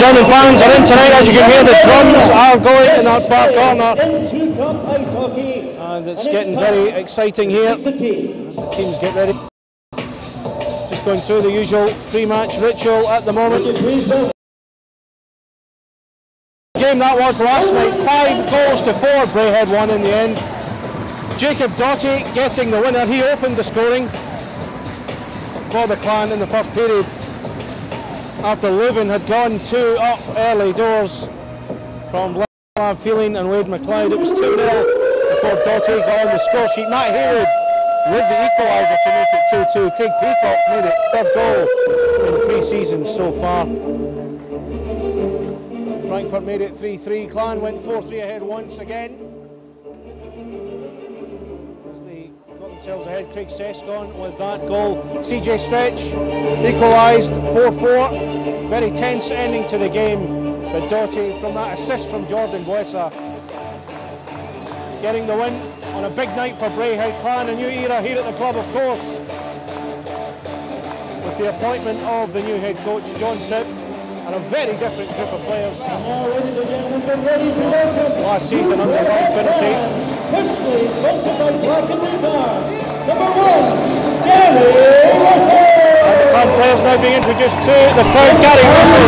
German fans are in tonight, as you can hear. The drums are going in that far corner, and it's getting very exciting here as the teams get ready. Just going through the usual pre-match ritual at the moment. Game that was last night, 5 goals to 4, Braehead won in the end. Jacob Doughty getting the winner. He opened the scoring for the Clan in the first period after Lowen had gone 2 up early doors from Lav Feeling and Wade McLeod. It was 2-0 before Doughty got on the score sheet. Matt Haywood with the equaliser to make it 2-2. Craig Peacock made it 3rd goal in pre-season so far. Frankfurt made it 3-3. Clan went 4-3 ahead once again. As they got themselves ahead, Craig Sescon with that goal. CJ Stretch equalised 4-4. Very tense ending to the game. But Doughty, from that assist from Jordan Boesa, getting the win on a big night for Braehead. Clan, a new era here at the club, of course, with the appointment of the new head coach, John Tripp, and a very different group of players last season under Infinity. And the Clan players now being introduced to the crowd. Gary Russell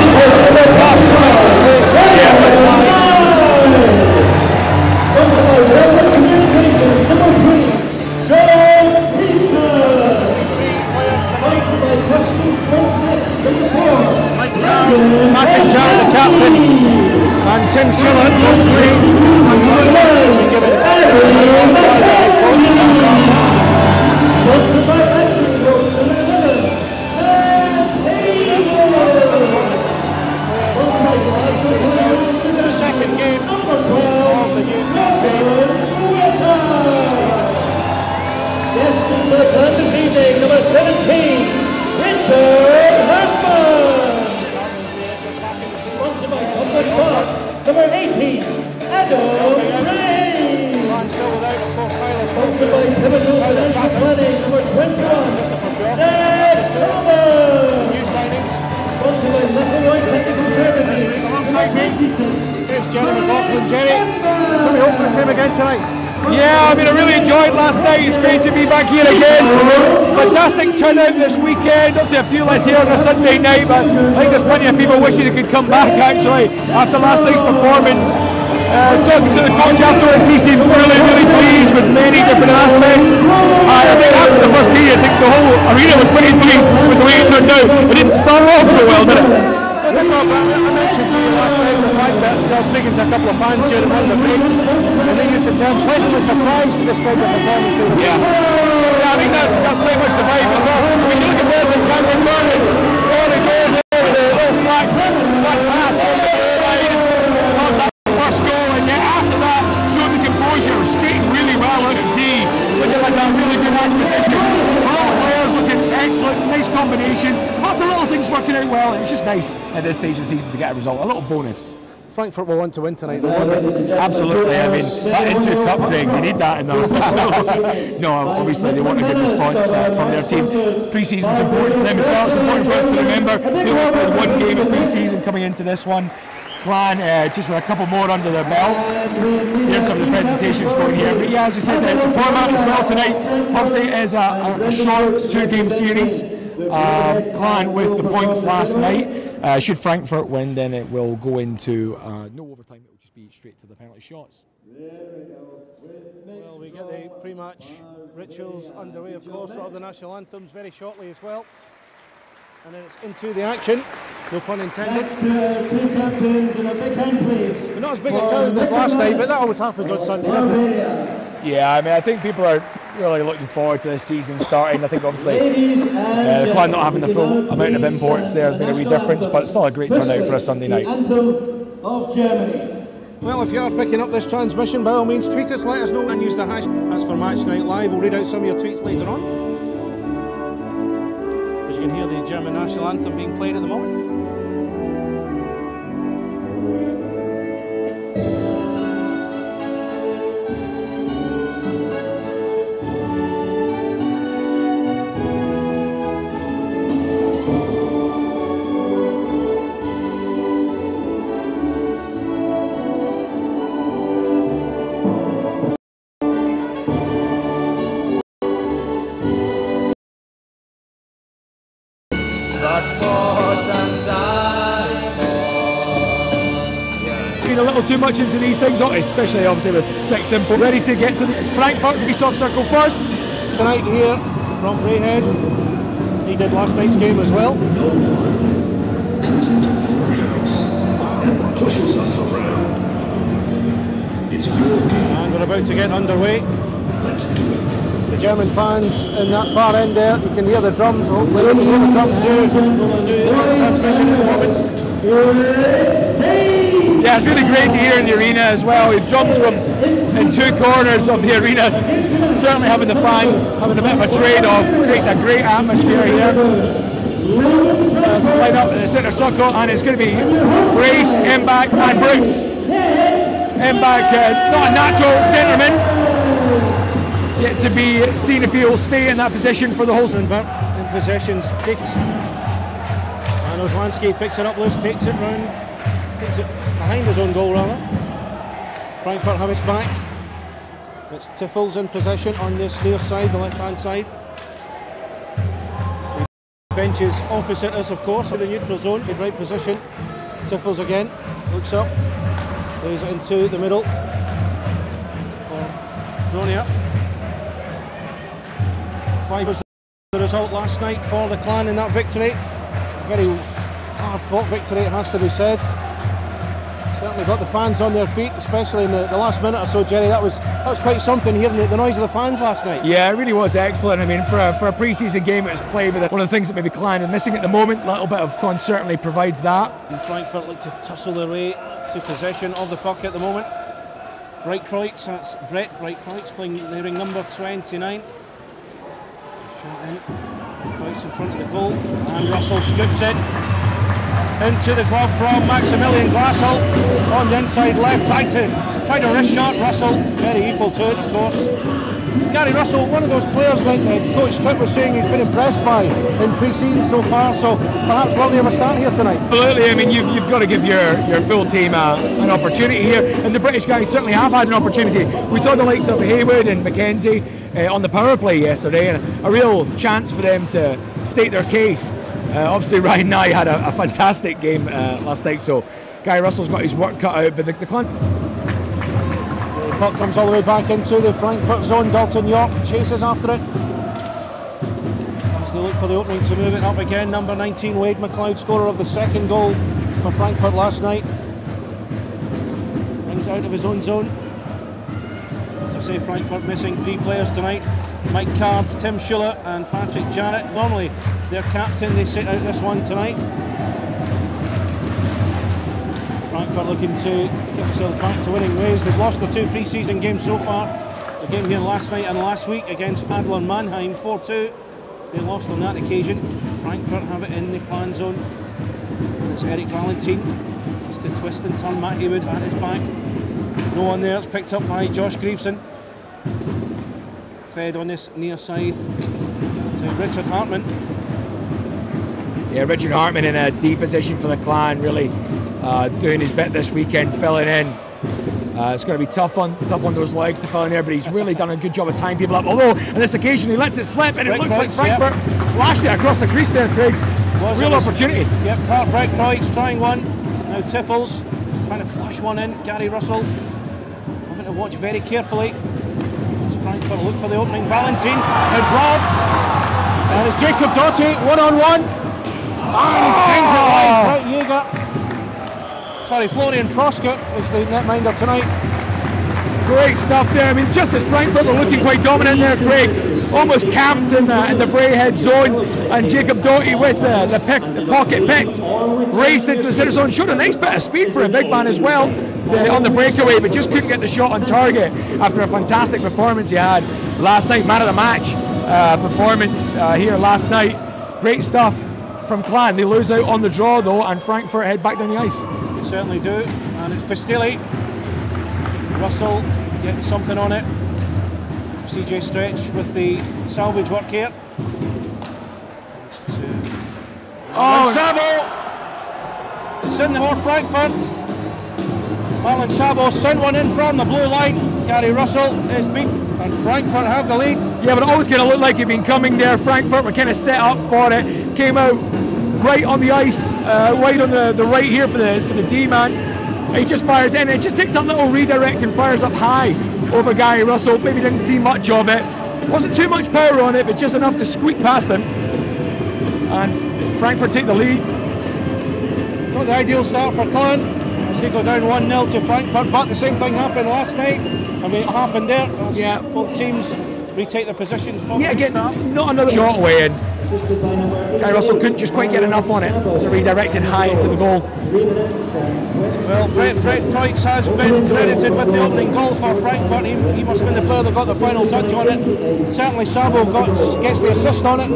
Matthew Jarrett, the captain, and Tim Schiller, both three, given by the head coach. The second game of the new campaign. This evening, number 17, Richard Hartman. Number 18, Adam Ray. Still without, of course, Tyler Sponsored by Pivotal Financial Planning. Number 21, Ned Thomas. New signings. Sponsored by Little Technical Services. Alongside me, here's Jerry McLaughlin. Jerry, can we hope for the same again tonight? Yeah, I mean, I really enjoyed last night. It's great to be back here again. Fantastic turnout this weekend. Obviously a few less here on a Sunday night, but I think there's plenty of people wishing they could come back actually after last night's performance. Talking to the coach afterwards, he seemed really pleased with many different aspects. I think after the first period, I think the whole arena was pretty pleased with the way it turned out. It didn't start off so well, did it? I mentioned to you last night the fact that I was speaking to a couple of fans during one of the breaks, and they used the term pleasantly surprised to describe the performance. Yeah, I think that's pretty much the vibe as well. When you look at players in Frankfurt, all the goals there with a little slack pass on the line, caused that first goal, and yet after that showed the composure, skating really well out of D, looking like that really good acquisition. All players looking excellent, nice combinations, lots of little things working out well. It was just nice at this stage of the season to get a result, a little bonus. Frankfurt will want to win tonight. Absolutely, I mean, that into cup, Craig, they need that in there. No, obviously they want a good response from their team. Pre-season's important for them as well. It's important for us to remember they only played one game of pre-season coming into this one. Clan just with a couple more under their belt. Here's some of the presentations going here. But yeah, as we said, the format as well tonight obviously is a short 2-game series. Clan with the points last night. Should Frankfurt win, then it will go into no overtime. It will just be straight to the penalty shots. Well, we get the pre-match rituals underway, of course, of the national anthems very shortly as well. And then it's into the action, no pun intended. Two captains and a big hand, please. We're not as big a crowd as last night, but that always happens on Sunday, doesn't it? Yeah, I mean, I think people are really looking forward to this season starting. I think obviously the Clan not having the full amount of imports there has made a wee difference, but it's still a great turnout for a Sunday night. Anthem of Germany. Well, if you are picking up this transmission, by all means tweet us, let us know, and use the hash. As for Match Night Live, we'll read out some of your tweets later on. As you can hear the German national anthem being played at the moment. that fought and died for. Been a little too much into these things, especially obviously with 6 simple. Ready to get to the Frankfurt, the soft circle first. Tonight here from Braehead. He did last night's game as well. And we're about to get underway. The German fans in that far end there, you can hear the drums. Hopefully you can hear the drums here. Transmission at the moment. Yeah, it's really great to hear in the arena as well. It drums from in 2 corners of the arena. Certainly having the fans having a bit of a trade-off creates a great atmosphere here. There's a line up in the centre circle, and it's going to be Brace, Mbach and Brooks. Mbach, not a natural centreman, yet to be seen if he'll stay in that position for the whole season. In possession, takes, and Ozlansky picks it up loose, takes it round, takes it behind his own goal rather. Frankfurt have its back. It's Tiffels in possession on this near side, the left-hand side. The benches opposite us, of course, in the neutral zone, in right position. Tiffels again, looks up, plays it into the middle for Dronia. 5 was the result last night for the Clan in that victory. A very hard-fought victory, it has to be said. Certainly got the fans on their feet, especially in the last minute or so, Jerry. That was quite something, hearing the noise of the fans last night. Yeah, it really was excellent. I mean, for a pre-season game, it was played with one of the things that maybe Clan are missing at the moment. A little bit of con certainly provides that. And Frankfurt look to tussle their way to possession of the puck at the moment. Braehead, that's Brett Braehead playing nearing number 29. Shot in, Braehead in front of the goal, and Russell scoops it into the glove from Maximilian Glassel on the inside left, tried to wrist shot. Russell very equal to it, of course. Gary Russell, one of those players that Coach Tripp was saying he's been impressed by in pre-season so far, so perhaps will they have a start here tonight? Absolutely. I mean, you've got to give your full team an opportunity here, and the British guys certainly have had an opportunity. We saw the likes of Haywood and McKenzie on the power play yesterday, and a real chance for them to state their case. Obviously Ryan Nye had a fantastic game last night, so Gary Russell's got his work cut out, but the Clan... The puck comes all the way back into the Frankfurt zone. Dalton York chases after it as they look for the opening to move it up again. Number 19 Wade McLeod, scorer of the second goal for Frankfurt last night, brings out of his own zone. As I say, Frankfurt missing 3 players tonight: Mike Cards, Tim Schuller and Patrick Jarrett. Normally their captain, they sit out this one tonight. Frankfurt looking to get themselves back to winning ways. They've lost their 2 pre-season games so far. The game here last night and last week against Adler Mannheim, 4-2. They lost on that occasion. Frankfurt have it in the Clan zone. And it's Eric Valentine. It's to twist and turn. Matt Haywood at his back. No one there. It's picked up by Josh Greaveson. Fed on this near side to Richard Hartman. Yeah, Richard Hartman in a deep position for the Clan, really doing his bit this weekend, filling in. It's going to be tough on those legs to fill in there, but he's really done a good job of tying people up. Although on this occasion he lets it slip, and it looks like Frankfurt flashed it across the crease there, Craig. Real opportunity. Yep, Clark Braehead's trying one. Now Tiffels trying to flash one in. Gary Russell having to watch very carefully as Frankfurt look for the opening. Valentine is robbed. And it's Jacob Doughty one-on-one. And he sends it wide. Right, Jaeger. Sorry, Florian Proscott is the netminder tonight. Great stuff there. I mean, just as Frankfurt were looking quite dominant there, Craig, almost camped in the Braehead zone, and Jacob Doughty with the pocket picked, raced into the centre zone, showed a nice bit of speed for a big man as well on the breakaway, but just couldn't get the shot on target after a fantastic performance he had last night. Man of the match performance here last night. Great stuff from Clan. They lose out on the draw though, and Frankfurt head back down the ice. They certainly do, and it's Pastilli. Russell getting something on it. CJ Stretch with the salvage work here. It's Sabo! It's in the more Frankfurt. Marlon Sabo sent one in from the blue line. Gary Russell is beat, and Frankfurt have the lead. Yeah, but it always kind of looked like he'd been coming there. Frankfurt were kind of set up for it. Came out right on the ice, right on the right here for the D-man. He just fires in, it just takes a little redirect and fires up high over Gary Russell. Maybe didn't see much of it. Wasn't too much power on it, but just enough to squeak past them. And Frankfurt take the lead. Not the ideal start for Clan as they go down 1-0 to Frankfurt, but the same thing happened last night. I mean, it happened there. Yeah. Both teams retake their positions from Yeah, the again, start. not another shot away, and Gary Russell couldn't just quite get enough on it as it redirected high into the goal. Well, Brett Kreutz has been credited with the opening goal for Frankfurt. He must have been the player that got the final touch on it. Certainly Sabo gets the assist on it.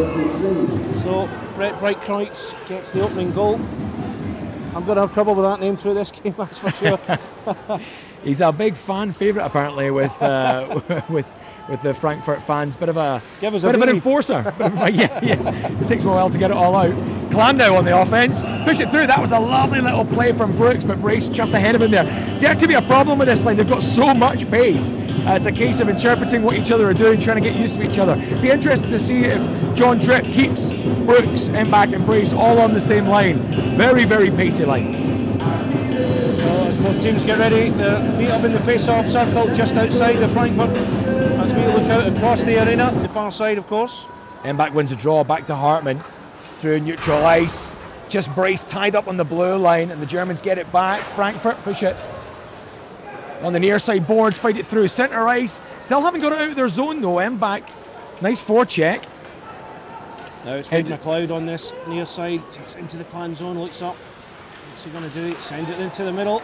So Brett Kreutz gets the opening goal. I'm going to have trouble with that name through this game, that's for sure. He's a big fan favourite apparently with the Frankfurt fans. Bit of an enforcer. Yeah. It takes him a while to get it all out. Clan now on the offence, push it through. That was a lovely little play from Brooks, but Brace just ahead of him there. That could be a problem with this line. They've got so much pace. It's a case of interpreting what each other are doing, trying to get used to each other. Be interested to see if John Tripp keeps Brooks, Mbach and Brace all on the same line. Very, very pacey line. Well, as both teams get ready, they meet up in the face-off circle just outside the Frankfurt as we look out across the arena, the far side of course. Mbach wins a draw, back to Hartmann through neutral ice. Just Brace tied up on the blue line and the Germans get it back. Frankfurt push it on the near side boards, fight it through centre ice. Still haven't got it out of their zone though. Mbach, nice forecheck. Now it's Wade McLeod on this near side, takes it into the Clan zone, looks up. What's he going to do? Send it into the middle.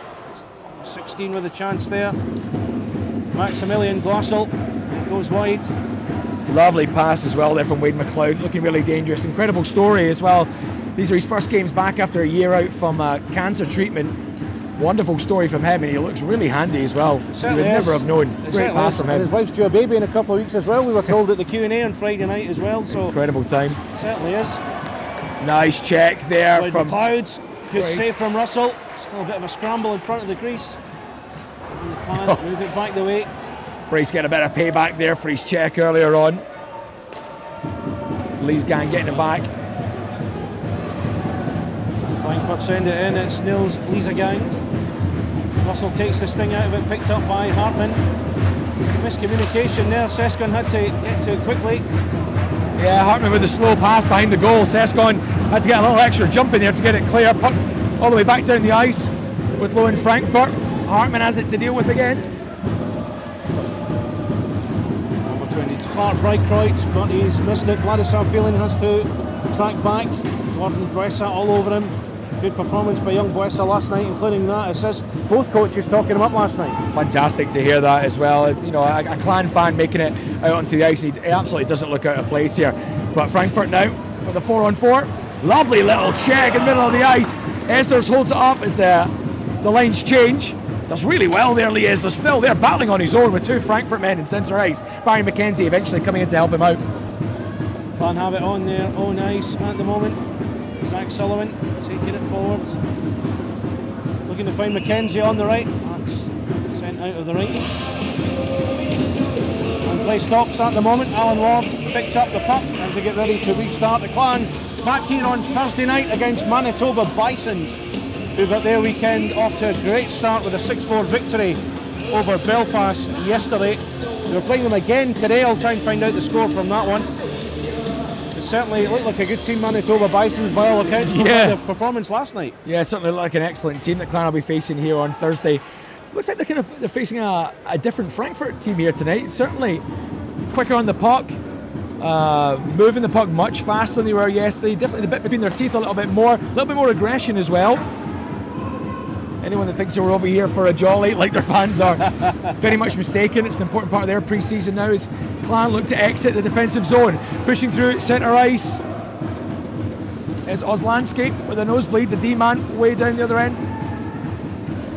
It's 16 with a chance there. Maximilian Glassel goes wide. Lovely pass as well there from Wade McLeod, looking really dangerous. Incredible story as well. These are his first games back after a year out from cancer treatment. Wonderful story from him, and he looks really handy as well. You would never have known. Great pass from him. And his wife's due a baby in a couple of weeks as well. We were told at the Q&A on Friday night as well. So incredible time. Certainly is. Nice check there Wade from McLeod. Good Brace. save from Russell. Still a bit of a scramble in front of the crease. And the Clan move it back the way. Brace getting a bit of payback there for his check earlier on. Lee's gang getting it back. Frankfurt send it in, it's Nils Lisa gang. Russell takes the sting out of it, picked up by Hartmann. Miscommunication there, Seskon had to get to it quickly. Yeah, Hartmann with a slow pass behind the goal. Seskon had to get a little extra jump in there to get it clear. Puck all the way back down the ice with Lowen Frankfurt. Hartmann has it to deal with again. Number 20, it's Clark Kreutz, but he's missed it. Vladislav Filin has to track back. Gordon Buesa all over him. Good performance by young Buesa last night, including that assist. Both coaches talking him up last night. Fantastic to hear that as well. You know, a Clan fan making it out onto the ice. He absolutely doesn't look out of place here. But Frankfurt now with a 4-on-4. Lovely little check in the middle of the ice. Essers holds it up as the lines change. Does really well there, Lee Essers. Still there battling on his own with two Frankfurt men in centre ice. Barry McKenzie eventually coming in to help him out. Clan have it on their own ice at the moment. Zach Sullivan taking it forwards. Looking to find McKenzie on the right. That's sent out of the right. And play stops at the moment. Alan Ward picks up the puck as they get ready to restart. The Clan back here on Thursday night against Manitoba Bisons, who got their weekend off to a great start with a 6-4 victory over Belfast yesterday. They were playing them again today. I'll try and find out the score from that one. Certainly it looked like a good team, Manitoba Bisons, by all accounts, from the performance last night. Yeah, certainly looked like an excellent team that Clan will be facing here on Thursday. Looks like they're facing a different Frankfurt team here tonight. Certainly quicker on the puck, moving the puck much faster than they were yesterday. Definitely the bit between their teeth a little bit more aggression as well. Anyone that thinks they were over here for a jolly, like their fans are, very much mistaken. It's an important part of their pre-season now as Clan look to exit the defensive zone. Pushing through centre ice is Oslandscape with a nosebleed, the D-man way down the other end.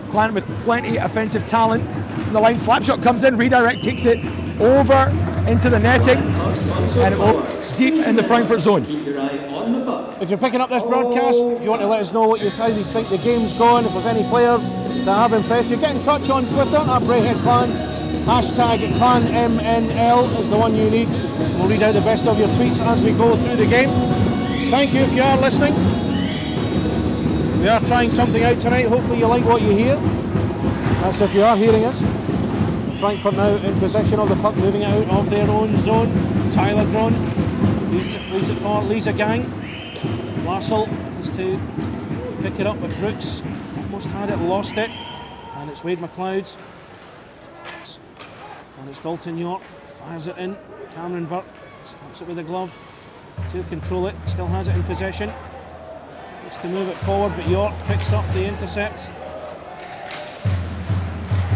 Clan with plenty of offensive talent. And the line slapshot comes in, redirect takes it over into the netting, and it will deep in the Frankfurt zone. If you're picking up this broadcast, if you want to let us know how you think the game's going, if there's any players that have impressed you, get in touch on Twitter at Braehead Clan. Hashtag ClanMNL is the one you need. We'll read out the best of your tweets as we go through the game. Thank you if you are listening. We are trying something out tonight. Hopefully you like what you hear. That's if you are hearing us. Frankfurt now in possession of the puck, moving it out of their own zone. Tyler Gron leaves it for Lisa Gang. Lassell has to pick it up, but Brooks almost had it, lost it. And it's Wade McLeod. And it's Dalton York, fires it in. Cameron Burke stops it with a glove to control it, still has it in possession. Looks to move it forward, but York picks up the intercept.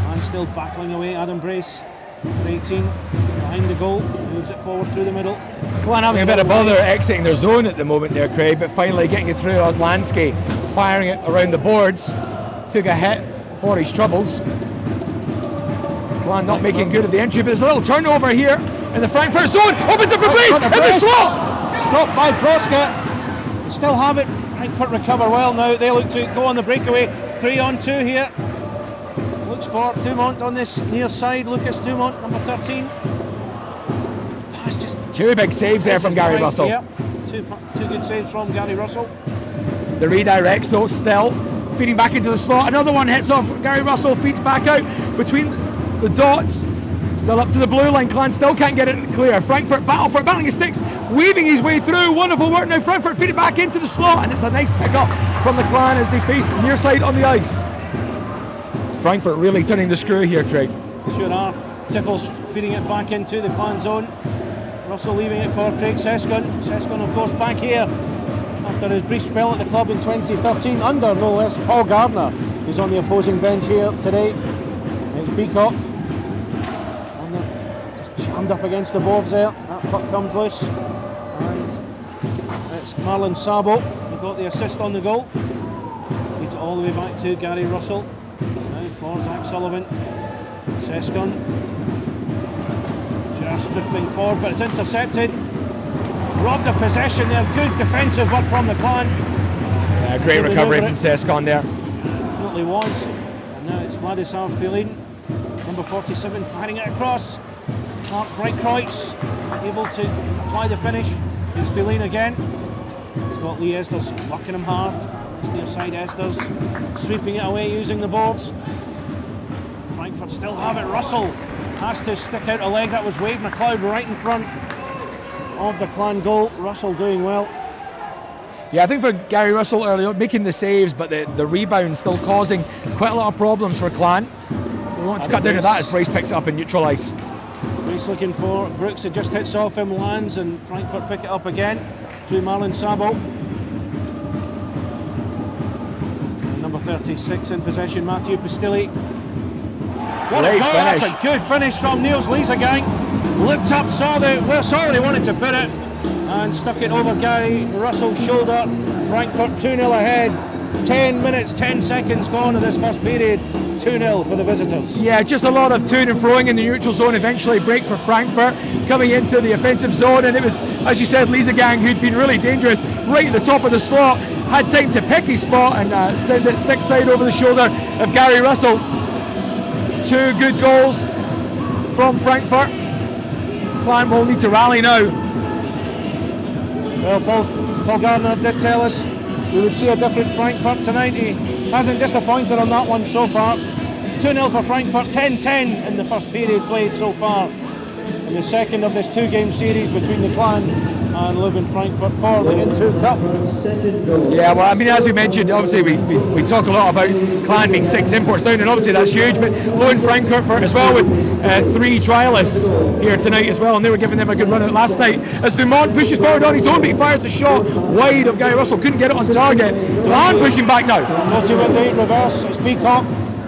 And still battling away, Adam Brace, number 18, behind the goal, moves it forward through the middle. Clan having a bit of bother exiting their zone at the moment there, Craig, but finally getting it through Oslansky, firing it around the boards. Took a hit for his troubles. Clan not making good of the entry, but there's a little turnover here in the Frankfurt zone. Opens it for Brace in the slot! Stopped by Proska. They still have it. Frankfurt recover well now. They look to go on the breakaway. 3-on-2 here. Looks for Dumont on this near side. Lucas Dumont, number 13. That's just two big saves there from Gary Russell. Yep, two good saves from Gary Russell. The redirects though still feeding back into the slot. Another one hits off Gary Russell, feeds back out between the dots. Still up to the blue line. Clan still can't get it clear. Frankfurt battle for it, battling his sticks, weaving his way through. Wonderful work now. Frankfurt feed it back into the slot, and it's a nice pick up from the Clan as they face near side on the ice. Frankfurt really turning the screw here, Craig. Sure are. Tiffles feeding it back into the Clan zone. Russell leaving it for Craig Seskon. Seskon, of course, back here after his brief spell at the club in 2013 under no less Paul Gardner, who's on the opposing bench here today. It's Peacock. Just jammed up against the boards there. That puck comes loose. And it's Marlon Sabo who got the assist on the goal. Feeds it all the way back to Gary Russell. Now for Zach Sullivan. Seskon just drifting forward, but it's intercepted. Robbed of possession there. Good defensive work from the Clan. Yeah, great recovery from Seskon there. Definitely was. And now it's Vladislav Filin, number 47, firing it across. Clark Breitkreutz able to apply the finish. It's Filin again. He's got Lee Esders working him hard. It's near side Esders sweeping it away using the boards. Frankfurt still have it. Russell has to stick out a leg. That was Wade McLeod right in front of the Clan goal. Russell doing well. Yeah, I think for Gary Russell earlier, making the saves, but the rebound still causing quite a lot of problems for Clan. We want to cut down to that as Brace picks it up in neutral ice. Brace looking for Brooks. It just hits off him, lands, and Frankfurt pick it up again through Marlon Sabo. And number 36 in possession, Matthew Pistilli. What a goal! That's a good finish from Niels Liesegang. Looked up, saw where he wanted to put it, and stuck it over Gary Russell's shoulder. Frankfurt 2-0 ahead. 10 minutes, 10 seconds gone of this first period. 2-0 for the visitors. Yeah, just a lot of toing and froing in the neutral zone. Eventually breaks for Frankfurt, coming into the offensive zone, and it was, as you said, Liesegang, who'd been really dangerous right at the top of the slot, had time to pick his spot and send it stick side over the shoulder of Gary Russell. Two good goals from Frankfurt. Clan will need to rally now. Well, Paul Gardner did tell us we would see a different Frankfurt tonight. He hasn't disappointed on that one so far. 2-0 for Frankfurt, 10-10 in the first period played so far. In the second of this two-game series between the Clan and Lowen Frankfurt for the N2 Cup. Yeah, well, I mean, as we mentioned, obviously we talk a lot about Clan being 6 imports down, and obviously that's huge, but Lowen Frankfurt as well with 3 trialists here tonight as well, and they were giving them a good run out last night. As Dumont pushes forward on his own, but he fires the shot wide of Gary Russell, couldn't get it on target. Clan pushing back now. Multi with the reverse, it's Peacock,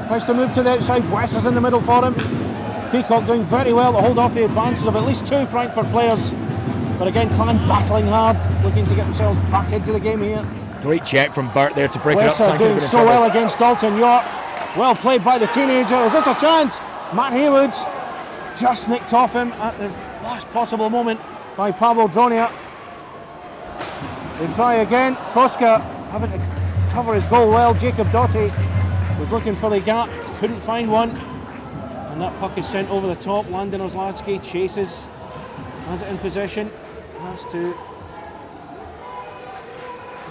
tries to move to the outside, West is in the middle for him. Peacock doing very well to hold off the advances of at least 2 Frankfurt players. But again, Clan battling hard, looking to get themselves back into the game here. Great check from Burt there to break Wesser it up. doing so well against Dalton York. Well played by the teenager. Is this a chance? Matt Haywoods just nicked off him at the last possible moment by Pavel Dronia. They try again. Proska having to cover his goal well. Jacob Doughty was looking for the gap, couldn't find one. And that puck is sent over the top. Landon Osladsky chases, has it in possession. Has to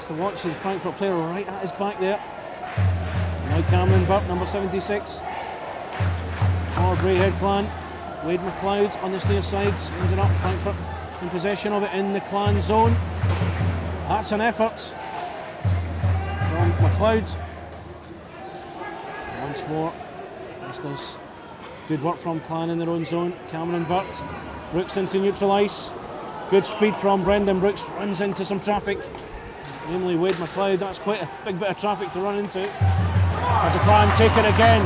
Just to watch the Frankfurt player right at his back there. Now Cameron Burke, number 76. For Braehead clan. Wade McLeod on this near side, ends it up. Frankfurt in possession of it in the clan zone. That's an effort from McLeod. Once more, this does good work from clan in their own zone. Cameron Burke, Brooks into neutral ice. Good speed from Brendan Brooks, runs into some traffic. Namely Wade McLeod, that's quite a big bit of traffic to run into. As a clan take it again.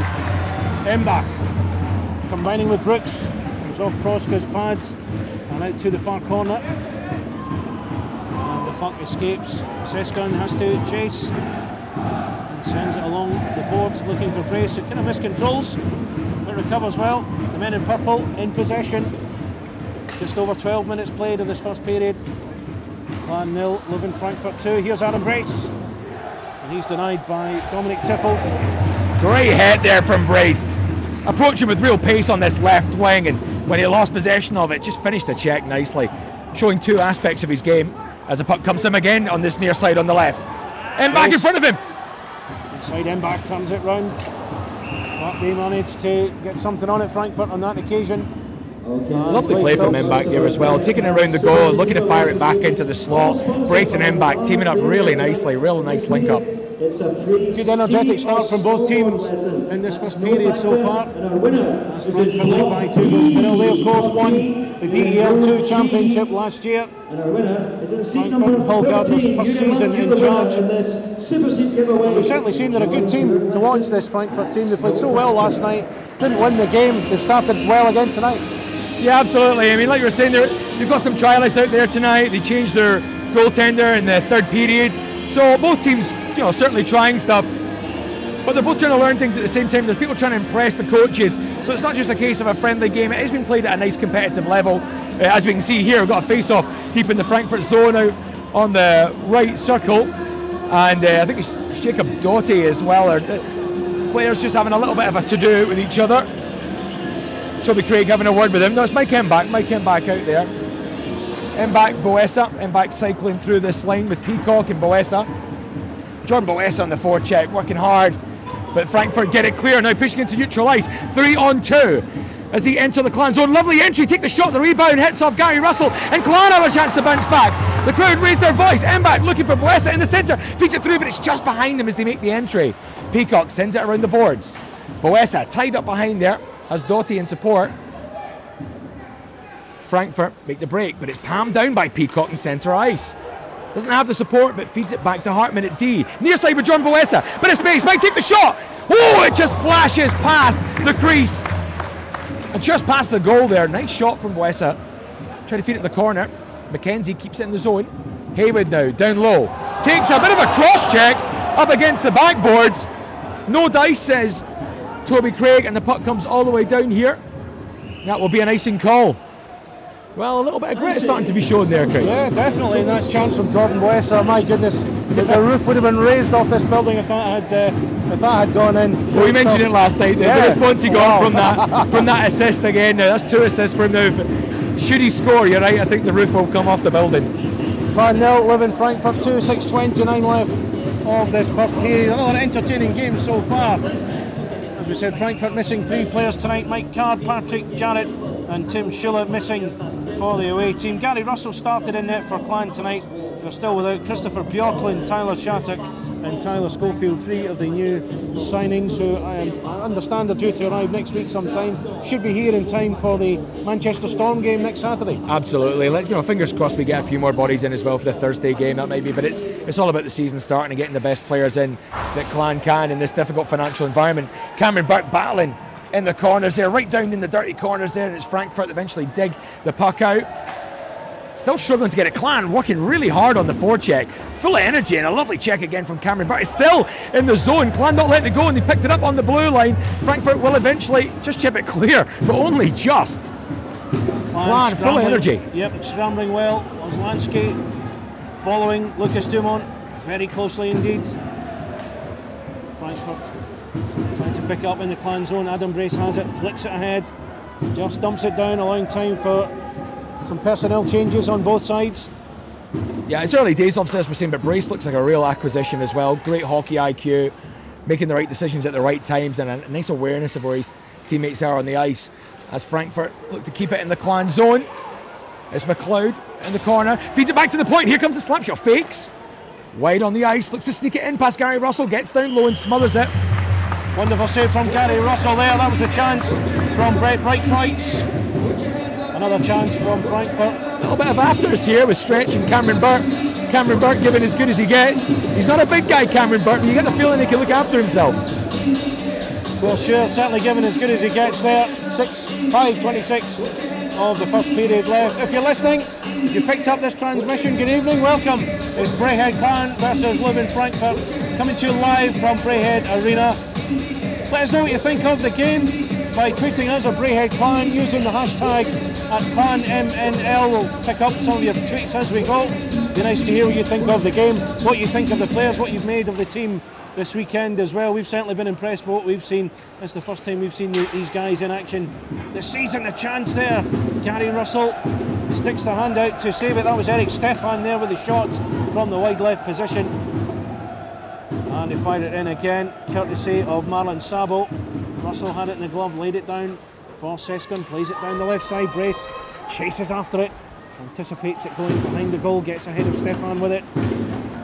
Embach combining with Brooks, comes off Proska's pads and out to the far corner. And the puck escapes. Seskan has to chase and sends it along the board looking for Brace. It kind of miscontrols, but recovers well. The men in purple in possession. Just over 12 minutes played of this first period. Clan 0, Lowen Frankfurt 2. Here's Adam Brace. And he's denied by Dominic Tiffels. Great hit there from Brace. Approaching with real pace on this left wing, and when he lost possession of it, just finished the check nicely, showing two aspects of his game as the puck comes to him again on this near side on the left. And back in front of him. Inside end back, turns it round. But they managed to get something on it, Frankfurt, on that occasion. Lovely play from Mbach there as well, taking it around the goal, looking to fire it back into the slot. Brace and Mbach teaming up really nicely, real nice link up. Good energetic start from both teams in this first period so far. As Frankfurt lead by 2 goals to 0. They of course won the DEL2 championship last year. Frankfurt and Paul Gardner's first season in charge. We've certainly seen they're a good team to watch, this Frankfurt team. They played so well last night, didn't win the game, they've started well again tonight. Yeah, absolutely. I mean, like you were saying, they've got some trialists out there tonight. They changed their goaltender in the third period. So both teams, you know, certainly trying stuff, but they're both trying to learn things at the same time. There's people trying to impress the coaches, so it's not just a case of a friendly game. It has been played at a nice competitive level. As we can see here, we've got a face-off deep in the Frankfurt zone out on the right circle, and I think it's Jacob Doughty as well. Players just having a little bit of a to-do with each other. Toby Craig having a word with him. No, it's Mike Mbach out there. Mbach, Boessa. Mbach cycling through this line with Peacock and Boessa. Jordan Boessa on the forecheck, working hard, but Frankfurt get it clear, now pushing into neutral ice, 3-on-2 as he enter the Clan zone. Lovely entry, take the shot, the rebound hits off Gary Russell, and Clan have a chance to bounce back. The crowd raise their voice. Mbach looking for Boessa in the centre, feeds it through, but it's just behind them as they make the entry. Peacock sends it around the boards. Boessa tied up behind there, has Doughty in support. Frankfurt make the break, but it's palmed down by Peacock in centre ice. Doesn't have the support, but feeds it back to Hartman at D. Near side with John Boessa, bit of space, might take the shot. Oh, it just flashes past the crease. And just past the goal there. Nice shot from Boessa. Trying to feed it in the corner. McKenzie keeps it in the zone. Haywood now, down low. Takes a bit of a cross check up against the backboards. No dice, says Toby Craig, and the puck comes all the way down here. That will be an icing call. Well, a little bit of grit starting to be shown there, Craig. Yeah, definitely. And that chance from Jordan Boessa, my goodness, the roof would have been raised off this building if that had gone in. Well, we mentioned it last night. The response he got from that assist again. Now that's 2 assists for him now. Should he score, you're right. I think the roof will come off the building. Clan 0, Lowen Frankfurt 2, 6:29 left of this first period. Another entertaining game so far. As we said, Frankfurt missing 3 players tonight. Mike Card, Patrick Jarrett and Tim Schiller missing for the away team. Gary Russell started in net for Clan tonight. They're still without Christopher Bjorklund, Tyler Shattuck and Tyler Schofield, 3 of the new signings who I understand are due to arrive next week sometime. Should be here in time for the Manchester Storm game next Saturday. Absolutely. Fingers crossed we get a few more bodies in as well for the Thursday game, that might be, but it's all about the season starting and getting the best players in that Clan can in this difficult financial environment. Cameron Burke battling in the corners there, right down in the dirty corners there, and it's Frankfurt that eventually dig the puck out. Still struggling to get it. Clan working really hard on the forecheck, full of energy, and a lovely check again from Cameron Burke. It's still in the zone. Clan not letting it go, and they picked it up on the blue line. Frankfurt will eventually just chip it clear, but only just. Clan full of energy. Yep, scrambling well. Ozlansky following Lucas Dumont very closely indeed. Frankfurt trying to pick it up in the Clan zone. Adam Brace has it, flicks it ahead, just dumps it down, allowing time for some personnel changes on both sides. Yeah, it's early days, obviously, as we're saying, but Brace looks like a real acquisition as well. Great hockey IQ, making the right decisions at the right times, and a nice awareness of where his teammates are on the ice. As Frankfurt look to keep it in the Clan zone. It's McLeod in the corner, feeds it back to the point. Here comes the slap shot, fakes. Wide on the ice, looks to sneak it in past Gary Russell, gets down low and smothers it. Wonderful save from Gary Russell there. That was a chance from Braehead. Another chance from Frankfurt. A little bit of afters here with Stretch and Cameron Burke. Cameron Burke giving as good as he gets. He's not a big guy, Cameron Burke, but you get the feeling he can look after himself. Well, sure, certainly giving as good as he gets there. 5:26 of the first period left. If you're listening, if you picked up this transmission, good evening, welcome. It's Braehead Clan versus Lowen Frankfurt, coming to you live from Braehead Arena. Let us know what you think of the game by tweeting us at Braehead Clan using the hashtag @ClanMNL. We'll pick up some of your tweets as we go. Be nice to hear what you think of the game, what you think of the players, what you've made of the team this weekend as well. We've certainly been impressed with what we've seen. It's the first time we've seen these guys in action this season. A chance there. Gary Russell sticks the hand out to save it. That was Eric Stefan there with the shot from the wide left position. And he fired it in again, courtesy of Marlon Sabo. Russell had it in the glove, laid it down for Seskun, plays it down the left side. Brace chases after it, anticipates it going behind the goal, gets ahead of Stefan with it.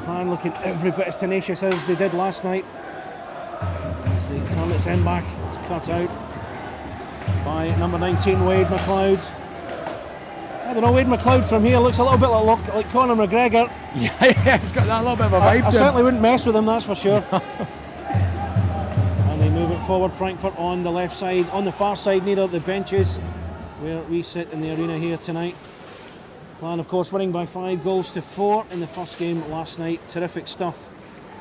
Clan looking every bit as tenacious as they did last night. As they turn its end back, it's cut out by number 19, Wade McLeod. I don't know, Wade McLeod from here looks a little bit like Conor McGregor. Yeah, he's got that little bit of a vibe to him. I certainly wouldn't mess with him, that's for sure. And they move it forward, Frankfurt on the left side, on the far side near the benches where we sit in the arena here tonight. Clan, of course, winning by 5-4 in the first game last night. Terrific stuff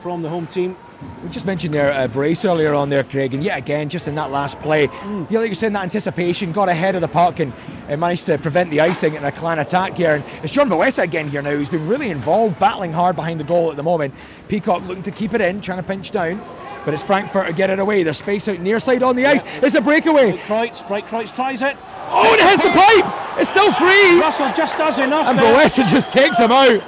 from the home team. We just mentioned there Brace earlier on there, Craig, and yet again, just in that last play, like you said, that anticipation, got ahead of the puck and managed to prevent the icing in a Clan attack here. And it's John Boessa again here now, who's been really involved, battling hard behind the goal at the moment. Peacock looking to keep it in, trying to pinch down, but it's Frankfurt to get it away. There's space out near side on the ice. It's a breakaway. Braehead tries it. Oh, and it hits the pipe! It's still free! Russell just does enough. And Boessa just takes him out.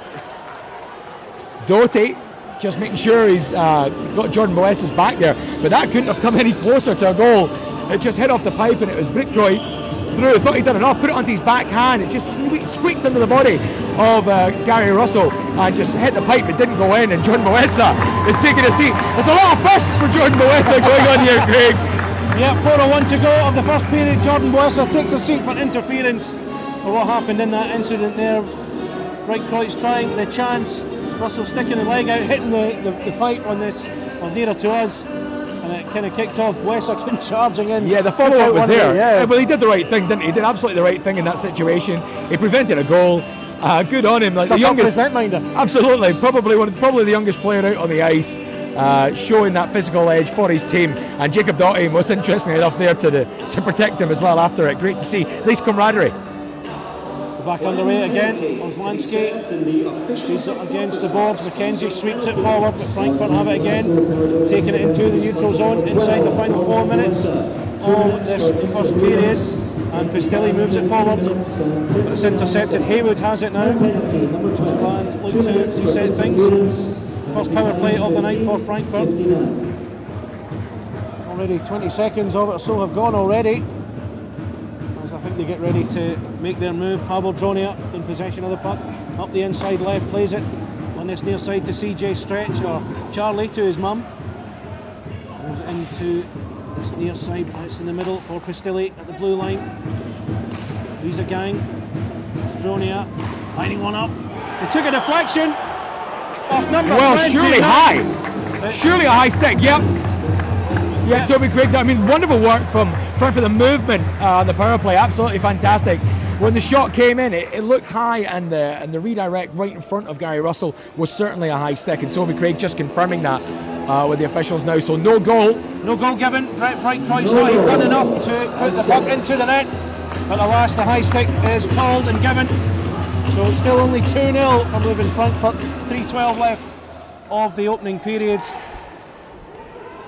Doty just making sure he's got Jordan Boessa's back there, but that couldn't have come any closer to a goal. It just hit off the pipe and it was Braehead through. Thought he'd done enough, put it onto his backhand. It just squeaked into the body of Gary Russell and just hit the pipe. It didn't go in, and Jordan Boessa is taking a seat. There's a lot of firsts for Jordan Boessa going on here, Craig. Yeah, 4:01 to go of the first period. Jordan Boessa takes a seat for interference for what happened in that incident there. Braehead's trying the chance. Russell sticking the leg out, hitting the pipe on this, or nearer to us, and it kind of kicked off. Boessa came charging in. Yeah, the follow-up was there. Yeah. Well, he did the right thing, didn't he? He did absolutely the right thing in that situation. He prevented a goal. Good on him. Like the youngest netminder. Absolutely, probably the youngest player out on the ice, showing that physical edge for his team. And Jacob Doughty, most interestingly enough, there to protect him as well after it. Great to see. Nice camaraderie. Back underway again. Ozlansky feeds it against the boards. McKenzie sweeps it forward, but Frankfurt have it again, taking it into the neutral zone inside the final 4 minutes of this first period. And Pistilli moves it forward, but it's intercepted. Haywood has it now. As Clan look to reset things. First power play of the night for Frankfurt. Already 20 seconds of it or so have gone already. I think they get ready to make their move. Pavel Dronia in possession of the puck. Up the inside left, plays it on this near side to CJ Stretch, or Charlie to his mum. Moves it into this near side, it's in the middle for Pistilli at the blue line. He's a gang. It's Dronia lining one up. They took a deflection off number 20. Well, surely high. Surely a high stick, yep. Yeah, Toby Craig, I mean, wonderful work from for the movement on the power play, absolutely fantastic. When the shot came in, it looked high, and the redirect right in front of Gary Russell was certainly a high stick, and Toby Craig just confirming that with the officials now. So no goal. No goal given. Braehead's not done enough to put the puck into the net, but alas, the high stick is called and given. So it's still only 2-0 for Lowen Frankfurt, 3:12 left of the opening period.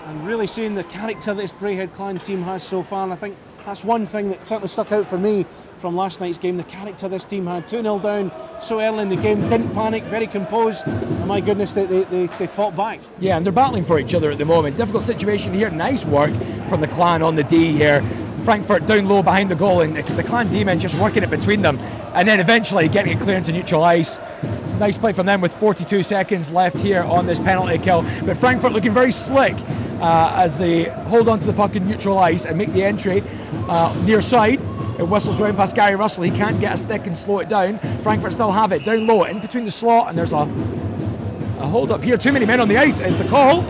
And really seeing the character this Braehead Clan team has so far, and I think that's one thing that certainly stuck out for me from last night's game. The character this team had, 2-0 down so early in the game, didn't panic, very composed, and my goodness, they fought back. Yeah, and they're battling for each other at the moment. Difficult situation here, nice work from the Clan on the D here. Frankfurt down low behind the goal, and the Clan D-men just working it between them, and then eventually getting it clear into neutral ice. Nice play from them with 42 seconds left here on this penalty kill. But Frankfurt looking very slick as they hold on to the puck in neutral ice and make the entry near side. It whistles round past Gary Russell. He can't get a stick and slow it down. Frankfurt still have it down low in between the slot, and there's a hold up here. Too many men on the ice is the call.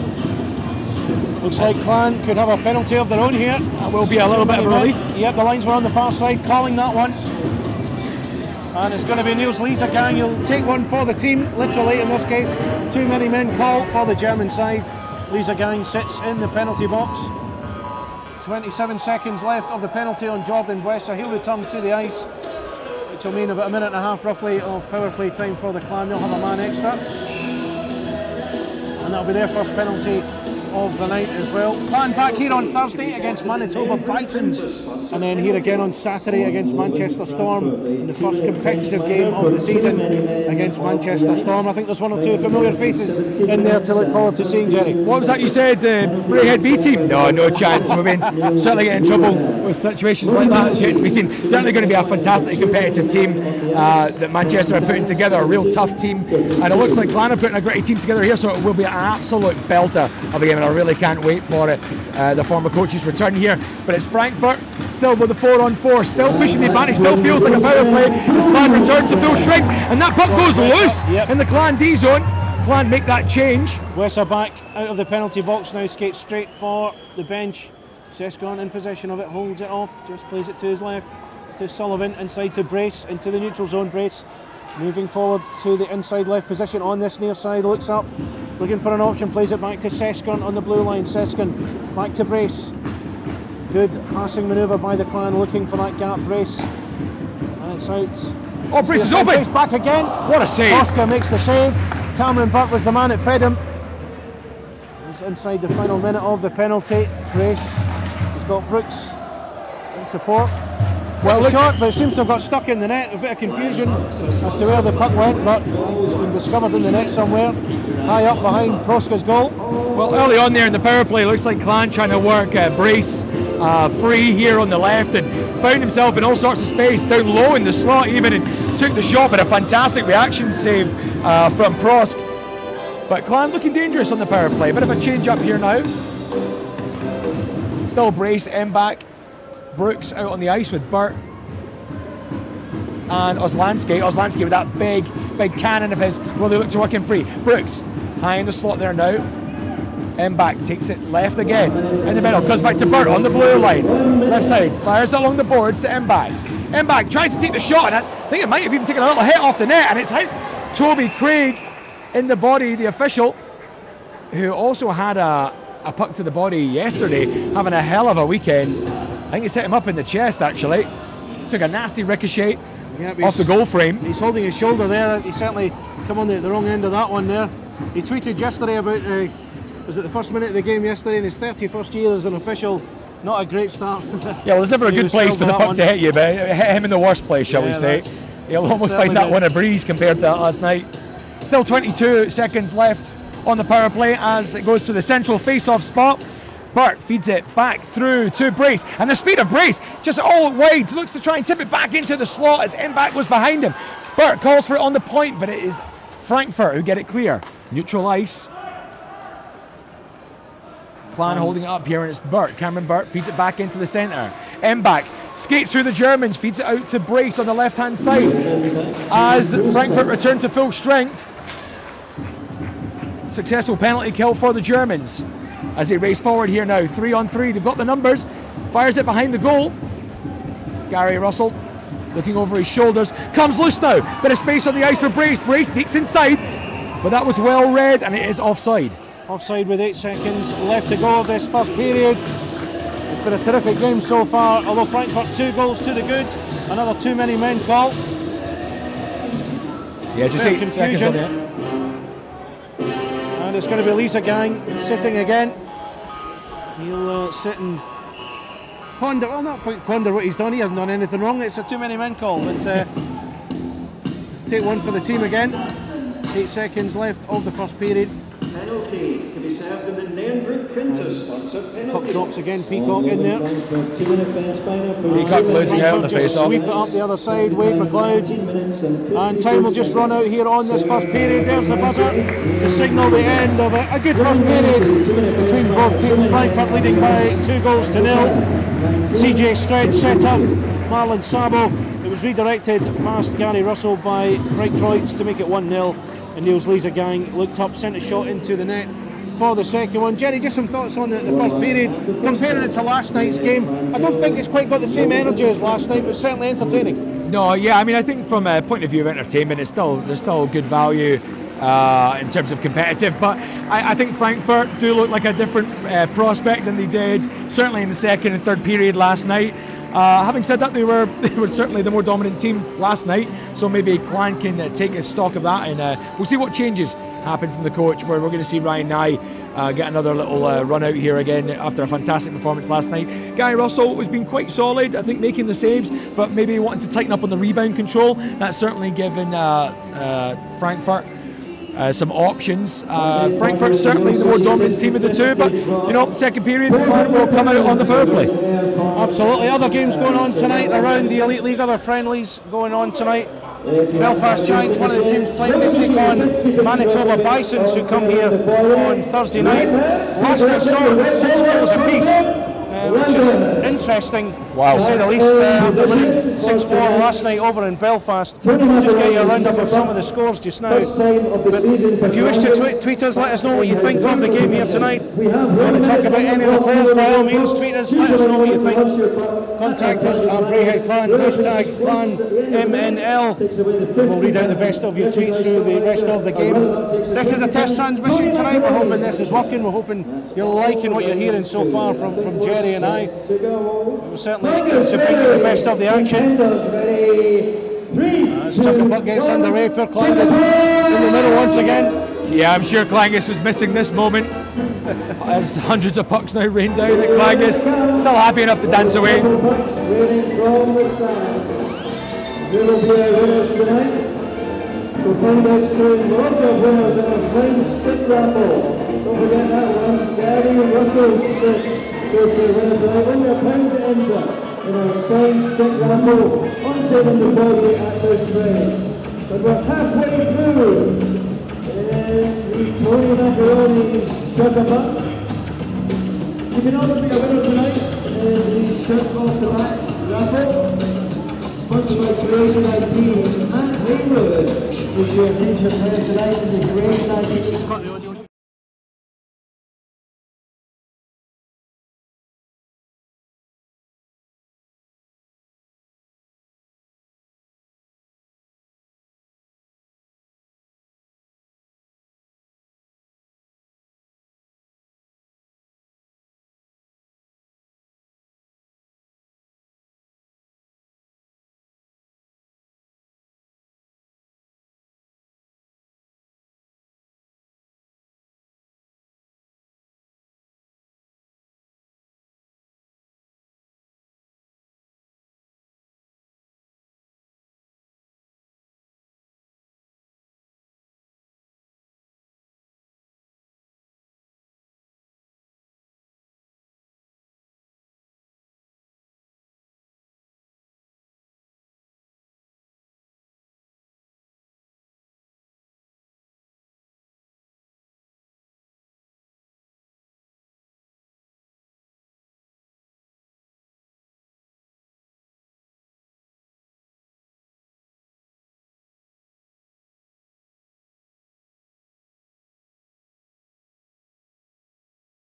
Looks like Clan could have a penalty of their own here. That will be a little bit of a relief. Yep, the lines were on the far side, calling that one. And it's going to be Niels Liesegang. He'll take one for the team, literally in this case. Too many men call for the German side. Liesegang sits in the penalty box. 27 seconds left of the penalty on Jordan Buesa. He'll return to the ice, which will mean about a minute and a half roughly of power play time for the Clan. They'll have a man extra. And that'll be their first penalty of the night as well. Clan back here on Thursday against Manitoba Bisons, and then here again on Saturday against Manchester Storm in the first competitive game of the season against Manchester Storm. I think there's one or two familiar faces in there to look forward to seeing, Jerry. What was that you said, Braehead B team? No chance. I mean, certainly get in trouble with situations like that. It's yet to be seen. Certainly going to be a fantastic competitive team that Manchester are putting together, a real tough team, and it looks like Clan are putting a great team together here, so it will be an absolute belter of a game, and I really can't wait for it. The former coaches return here, but it's Frankfurt still with the 4-on-4, still pushing the advantage, still feels like a power play as Clan return to full strength, and that puck goes loose in the Clan D zone. Clan make that change. Wesser back out of the penalty box now, skates straight for the bench. Sescon in possession of it, holds it off, just plays it to his left, to Sullivan, inside to Brace, into the neutral zone. Brace moving forward to the inside left position on this near side, looks up, looking for an option, plays it back to Sescon on the blue line. Sescon back to Brace. Good passing manoeuvre by the Clan, looking for that gap. Brace, and it's out. Oh, Brace is open! Brace back again. What a save! Oscar makes the save. Cameron Burke was the man that fed him. He's inside the final minute of the penalty. Brace has got Brooks in support. Well, shot, but it seems to have got stuck in the net. A bit of confusion as to where the puck went, but it's been discovered in the net somewhere, high up behind Proska's goal. Well, early on there in the power play, looks like Clan trying to work Brace free here on the left, and found himself in all sorts of space down low in the slot even, and took the shot, but a fantastic reaction save from Prosk. But Clan looking dangerous on the power play. Bit of a change up here now. Still Brace, back. Brooks out on the ice with Burt and Oslansky. Oslansky with that big cannon of his. Will they look to work him free? Brooks high in the slot there now. Back takes it left again in the middle. Comes back to Burt on the blue line. Left side, fires it along the boards to Back. Back tries to take the shot, and I think it might have even taken a little hit off the net, and it's hit Toby Craig in the body, the official, who also had a puck to the body yesterday, having a hell of a weekend. I think it's hit him up in the chest actually. Took a nasty ricochet off the goal frame. He's holding his shoulder there. He certainly come on the wrong end of that one there. He tweeted yesterday about, was it the first minute of the game yesterday, in his 31st year as an official. Not a great start. Yeah, well, there's never a good place for the puck to hit you, but it hit him in the worst place, shall we say. He'll almost find that one a breeze compared to that last night. Still 22 seconds left on the power play as it goes to the central face-off spot. Burt feeds it back through to Brace, and the speed of Brace just all wide, looks to try and tip it back into the slot as Back was behind him. Burt calls for it on the point, but it is Frankfurt who get it clear. Neutral ice. Clan holding it up here, and it's Burt. Cameron Burt feeds it back into the centre. Back skates through the Germans, feeds it out to Brace on the left-hand side as Frankfurt return to full strength. Successful penalty kill for the Germans as they race forward here now, 3-on-3. They've got the numbers. Fires it behind the goal. Gary Russell looking over his shoulders. Comes loose now. Bit of space on the ice for Brace. Brace takes inside, but that was well read, and it is offside. Offside with 8 seconds left to go of this first period. It's been a terrific game so far, although Frankfurt 2 goals to the good. Another too many men call. Yeah, just 8 seconds on it. And it's going to be Liesegang sitting again. He'll sit and ponder, well, not ponder what he's done. He hasn't done anything wrong. It's a too many men call. But take one for the team again. 8 seconds left of the first period. Penalty to be served in the Name Printers. Puck drops again. Peacock in there. Peacock losing out on the face-off. Sweep it up the other side. Wade McLeod. And time will just run out here on this first period. There's the buzzer to signal the end of a good first period between both teams. Frankfurt leading by 2-0. CJ Stretch set up Marlon Sabo. It was redirected past Gary Russell by Bright Kreutz to make it 1-0. And Niels Leeser-Gang looked up, sent a shot into the net for the second one. Jerry, just some thoughts on the first period, comparing it to last night's game. I don't think it's quite got the same energy as last night, but certainly entertaining. No, yeah, I mean, I think from a point of view of entertainment, there's still good value in terms of competitive, but I think Frankfurt do look like a different prospect than they did, certainly in the second and third period last night. Having said that, they were certainly the more dominant team last night, so maybe Clan can take a stock of that, and we'll see what changes happen from the coach, where we're going to see Ryan Nye get another little run out here again after a fantastic performance last night. Gary Russell has been quite solid, I think, making the saves, but maybe wanting to tighten up on the rebound control. That's certainly given Frankfurt some options. Frankfurt's certainly the more dominant team of the two, but you know, second period, the Clan will come out on the power play. Absolutely. Other games going on tonight around the Elite League, other friendlies going on tonight. Belfast Giants, one of the teams playing, they take on Manitoba Bisons, who come here on Thursday night. Last night saw with 6 goals apiece, which is interesting, to say the least, after winning 6-4 last night over in Belfast. Just get you a roundup of some of the scores just now. But if you wish to tweet us, let us know what you think of the game here tonight. If you want to talk about any of the players, by all means, tweet us, let us know what you think. Contact us at Braehead Clan, hashtag ClanMNL. We'll read out the best of your tweets through the rest of the game. This is a test transmission tonight. We're hoping this is working. We're hoping you're liking what you're hearing so far from Jerry and I. We're certainly going to bring you the best of the action. As Tucker Puck gets underway, poor Clangus in the middle once again. Yeah, I'm sure Clangus was missing this moment, as hundreds of pucks now rain down at Clangus. Still happy enough to dance away. There will be a winners tonight. We'll find out soon lots of winners in our signed stick raffle. Don't forget that one. Gary Russell's stick goes to the winner tonight. Only £1 to enter in our signed stick raffle on sale in the body at this rate. But we're halfway through the Tony Macaroni's Sugar Buck. You can also be a winner tonight in the shirt off the back raffle. Sponsored by Creation IDs and Haywood. Is your nature player tonight in the Creation IDs.